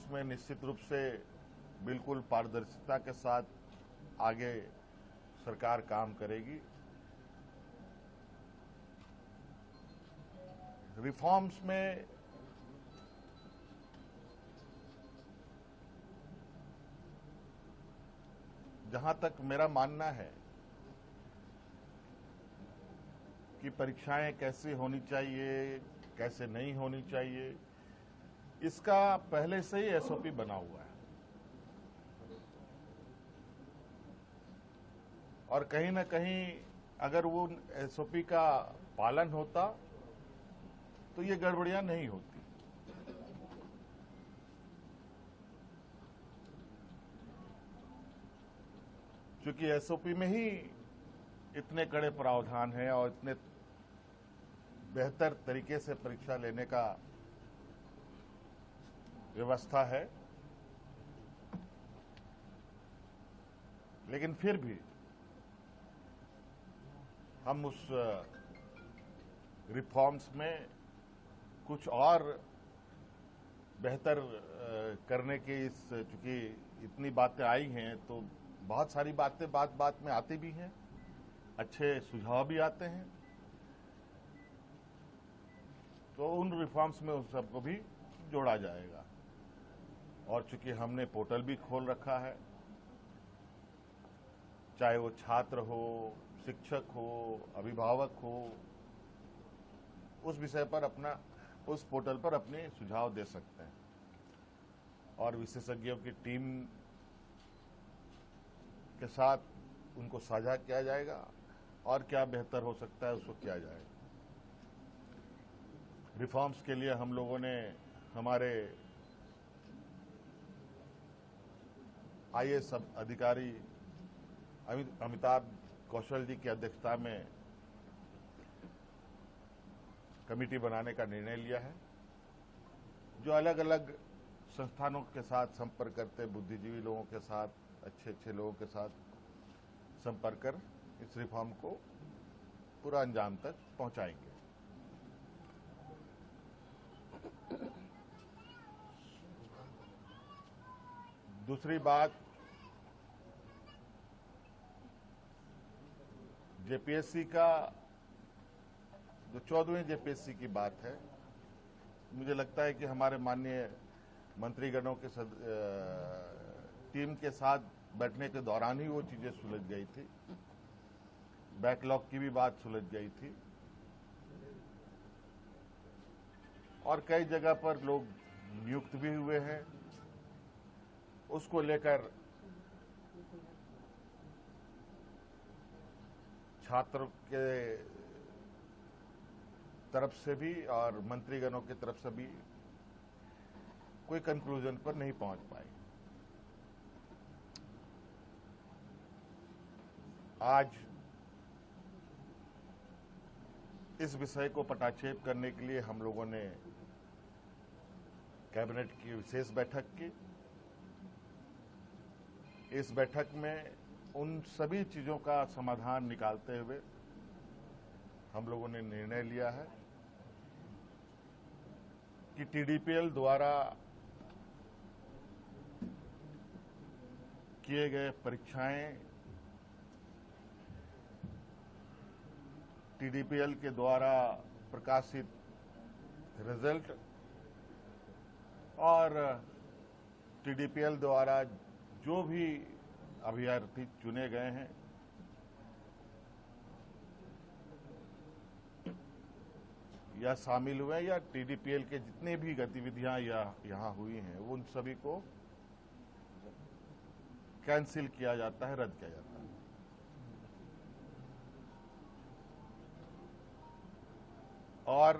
Reforms में निश्चित रूप से बिल्कुल पारदर्शिता के साथ आगे सरकार काम करेगी। रिफॉर्म्स में जहां तक मेरा मानना है कि परीक्षाएं कैसे होनी चाहिए, कैसे नहीं होनी चाहिए, इसका पहले से ही एसओपी बना हुआ है और कहीं ना कहीं अगर वो एसओपी का पालन होता तो ये गड़बड़ियां नहीं होती। क्योंकि एसओपी में ही इतने कड़े प्रावधान हैं और इतने बेहतर तरीके से परीक्षा लेने का व्यवस्था है, लेकिन फिर भी हम उस रिफॉर्म्स में कुछ और बेहतर करने की चूंकि इतनी बातें आई हैं तो बहुत सारी बातें बात बात में आती भी हैं, अच्छे सुझाव भी आते हैं, तो उन रिफॉर्म्स में उस सबको भी जोड़ा जाएगा। और चूंकि हमने पोर्टल भी खोल रखा है, चाहे वो छात्र हो, शिक्षक हो, अभिभावक हो, उस विषय पर अपना उस पोर्टल पर अपने सुझाव दे सकते हैं और विशेषज्ञों की टीम के साथ उनको साझा किया जाएगा और क्या बेहतर हो सकता है उसको किया जाएगा। रिफॉर्म्स के लिए हम लोगों ने हमारे आईएएस अधिकारी अमिताभ कौशल जी की अध्यक्षता में कमेटी बनाने का निर्णय लिया है, जो अलग अलग संस्थानों के साथ संपर्क करते, बुद्धिजीवी लोगों के साथ, अच्छे अच्छे लोगों के साथ संपर्क कर इस रिफॉर्म को पूरा अंजाम तक पहुंचाएंगे। दूसरी बात, जेपीएससी का जो 14वीं जेपीएससी की बात है, मुझे लगता है कि हमारे माननीय मंत्रीगणों के टीम के साथ बैठने के दौरान ही वो चीजें सुलझ गई थी। बैकलॉग की भी बात सुलझ गई थी और कई जगह पर लोग नियुक्त भी हुए हैं। उसको लेकर छात्र के तरफ से भी और मंत्रीगणों की तरफ से भी कोई कंक्लूजन पर नहीं पहुंच पाए। आज इस विषय को पटाक्षेप करने के लिए हम लोगों ने कैबिनेट की विशेष बैठक की। इस बैठक में उन सभी चीजों का समाधान निकालते हुए हम लोगों ने निर्णय लिया है कि टीडीपीएल द्वारा किए गए परीक्षाएं, टीडीपीएल के द्वारा प्रकाशित रिजल्ट और टीडीपीएल द्वारा जो भी अभ्यर्थी चुने गए हैं या शामिल हुए या टीडीपीएल के जितने भी गतिविधियां यहां हुई हैं, उन सभी को कैंसिल किया जाता है, रद्द किया जाता है। और